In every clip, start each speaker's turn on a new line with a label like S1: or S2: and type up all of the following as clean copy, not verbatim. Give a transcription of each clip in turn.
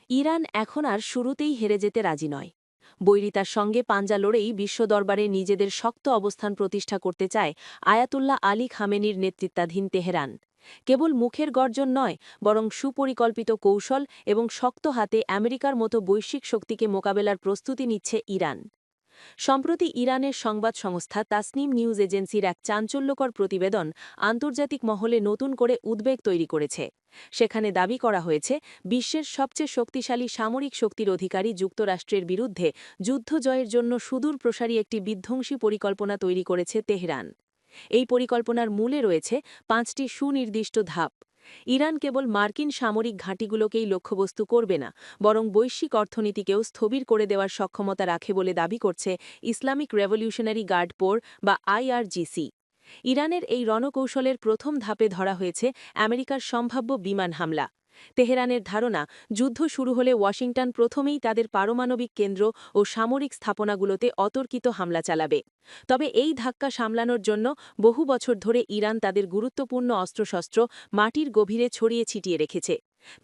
S1: Iran এখন আর শুরুতেই হেরে যেতে রাজি নয়। বৈরিতার সঙ্গে পাঞ্জা লড়েই বিশ্ব দরবারে নিজেদের শক্ত অবস্থান প্রতিষ্ঠা করতে চায় আয়াতুল্লাহ আলী খামেনির নেতৃত্বাধীন তেহরান। কেবল মুখের গর্জন নয়, বরং সুপরিকল্পিত কৌশল এবং শক্ত হাতে আমেরিকার মতো বৈশ্বিক শক্তিকে মোকাবেলার প্রস্তুতি নিচ্ছে ইরান। সম্প্রতি ইরানের সংবাদ সংস্থা তাসনিম নিউজ এজেন্সির এক চাঞ্চল্যকর প্রতিবেদন আন্তর্জাতিক মহলে নতুন করে উদ্বেগ তৈরি করেছে। সেখানে দাবি করা হয়েছে, বিশ্বের সবচেয়ে শক্তিশালী সামরিক শক্তির অধিকারী যুক্তরাষ্ট্রের বিরুদ্ধে যুদ্ধ জয়ের জন্য সুদূর প্রসারী একটি বিধ্বংসী পরিকল্পনা তৈরি করেছে তেহরান। এই পরিকল্পনার মূলে রয়েছে ৫টি সুনির্দিষ্ট ধাপ। ইরান কেবল মার্কিন সামরিক ঘাঁটিগুলোকেই লক্ষ্যবস্তু করবে না, বরং বৈশ্বিক অর্থনীতিকেও স্থবির করে দেওয়ার সক্ষমতা রাখে বলে দাবি করছে ইসলামিক রেভলিউশনারি গার্ড পোর বা আইআরজিসি। ইরানের এই রণকৌশলের প্রথম ধাপে ধরা হয়েছে আমেরিকার সম্ভাব্য বিমান হামলা। তেহরানের ধারণা, যুদ্ধ শুরু হলে ওয়াশিংটন প্রথমেই তাদের পারমাণবিক কেন্দ্র ও সামরিক স্থাপনাগুলোতে অতর্কিত হামলা চালাবে। তবে এই ধাক্কা সামলানোর জন্য বহু বছর ধরে ইরান তাদের গুরুত্বপূর্ণ অস্ত্রশস্ত্র মাটির গভীরে ছড়িয়ে ছিটিয়ে রেখেছে।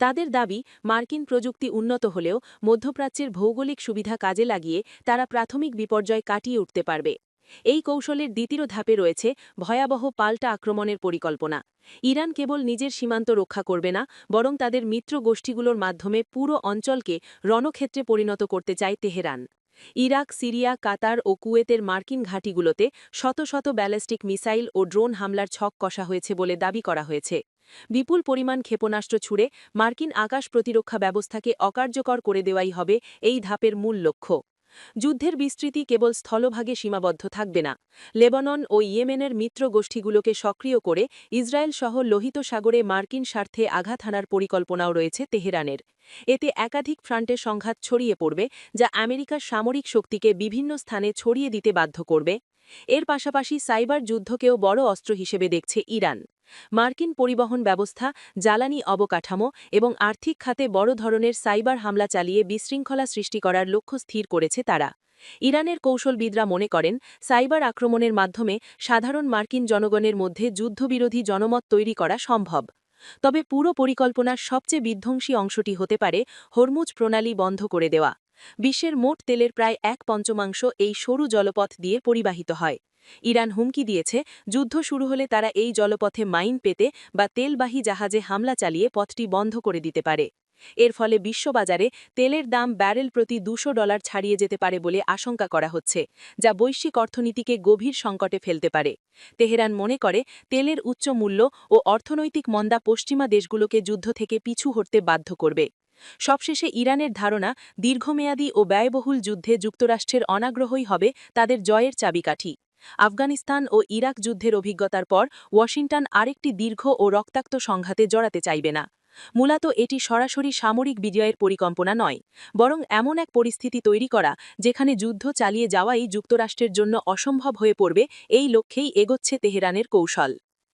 S1: তাদের দাবি, মার্কিন প্রযুক্তি উন্নত হলেও মধ্যপ্রাচ্যের ভৌগোলিক সুবিধা কাজে লাগিয়ে তারা প্রাথমিক বিপর্যয় কাটিয়ে উঠতে পারবে। এই কৌশলের দ্বিতীয় ধাপে রয়েছে ভয়াবহ পাল্টা আক্রমণের পরিকল্পনা। ইরান কেবল নিজের সীমান্ত রক্ষা করবে না, বরং তাদের মিত্র গোষ্ঠীগুলোর মাধ্যমে পুরো অঞ্চলকে রণক্ষেত্রে পরিণত করতে চায় তেহরান। ইরাক, সিরিয়া, কাতার ও কুয়েতের মার্কিন ঘাঁটিগুলোতে শত শত ব্যালিস্টিক মিসাইল ও ড্রোন হামলার ছক কষা হয়েছে বলে দাবি করা হয়েছে। বিপুল পরিমাণ ক্ষেপণাস্ত্র ছুড়ে মার্কিন আকাশ প্রতিরক্ষা ব্যবস্থাকে অকার্যকর করে দেওয়াই হবে এই ধাপের মূল লক্ষ্য। যুদ্ধের বিস্তৃতি কেবল স্থলভাগে সীমাবদ্ধ থাকবে না। লেবানন ও ইয়েমেনের মিত্র গোষ্ঠীগুলোকে সক্রিয় করে ইসরায়েল সহ লোহিত সাগরে মার্কিন স্বার্থে আঘাত হানার পরিকল্পনাও রয়েছে তেহরানের। এতে একাধিক ফ্রন্টে সংঘাত ছড়িয়ে পড়বে, যা আমেরিকার সামরিক শক্তিকে বিভিন্ন স্থানে ছড়িয়ে দিতে বাধ্য করবে। এর পাশাপাশি সাইবার যুদ্ধকেও বড় অস্ত্র হিসেবে দেখছে ইরান। মার্কিন পরিবহন ব্যবস্থা, জ্বালানি অবকাঠামো এবং আর্থিক খাতে বড় ধরনের সাইবার হামলা চালিয়ে বিশৃঙ্খলা সৃষ্টি করার লক্ষ্য স্থির করেছে তারা। ইরানের কৌশলবিদরা মনে করেন, সাইবার আক্রমণের মাধ্যমে সাধারণ মার্কিন জনগণের মধ্যে যুদ্ধবিরোধী জনমত তৈরি করা সম্ভব। তবে পুরো পরিকল্পনার সবচেয়ে বিধ্বংসী অংশটি হতে পারে হরমুজ প্রণালী বন্ধ করে দেওয়া। বিশ্বের মোট তেলের প্রায় ১/৫ এই সরু জলপথ দিয়ে পরিবাহিত হয়। ইরান হুমকি দিয়েছে, যুদ্ধ শুরু হলে তারা এই জলপথে মাইন পেতে বা তেলবাহী জাহাজে হামলা চালিয়ে পথটি বন্ধ করে দিতে পারে। এর ফলে বিশ্ববাজারে তেলের দাম ব্যারেল প্রতি $200 ছাড়িয়ে যেতে পারে বলে আশঙ্কা করা হচ্ছে, যা বৈশ্বিক অর্থনীতিকে গভীর সংকটে ফেলতে পারে। তেহরান মনে করে, তেলের উচ্চ মূল্য ও অর্থনৈতিক মন্দা পশ্চিমা দেশগুলোকে যুদ্ধ থেকে পিছু হটতে বাধ্য করবে। সবশেষে ইরানের ধারণা, দীর্ঘমেয়াদী ও ব্যয়বহুল যুদ্ধে যুক্তরাষ্ট্রের অনাগ্রহই হবে তাদের জয়ের চাবিকাঠি। আফগানিস্তান ও ইরাক যুদ্ধের অভিজ্ঞতার পর ওয়াশিংটন আরেকটি দীর্ঘ ও রক্তাক্ত সংঘাতে জড়াতে চাইবে না। মূলত এটি সরাসরি সামরিক বিজয়ের পরিকল্পনা নয়, বরং এমন এক পরিস্থিতি তৈরি করা যেখানে যুদ্ধ চালিয়ে যাওয়াই যুক্তরাষ্ট্রের জন্য অসম্ভব হয়ে পড়বে। এই লক্ষ্যেই এগোচ্ছে তেহরানের কৌশল।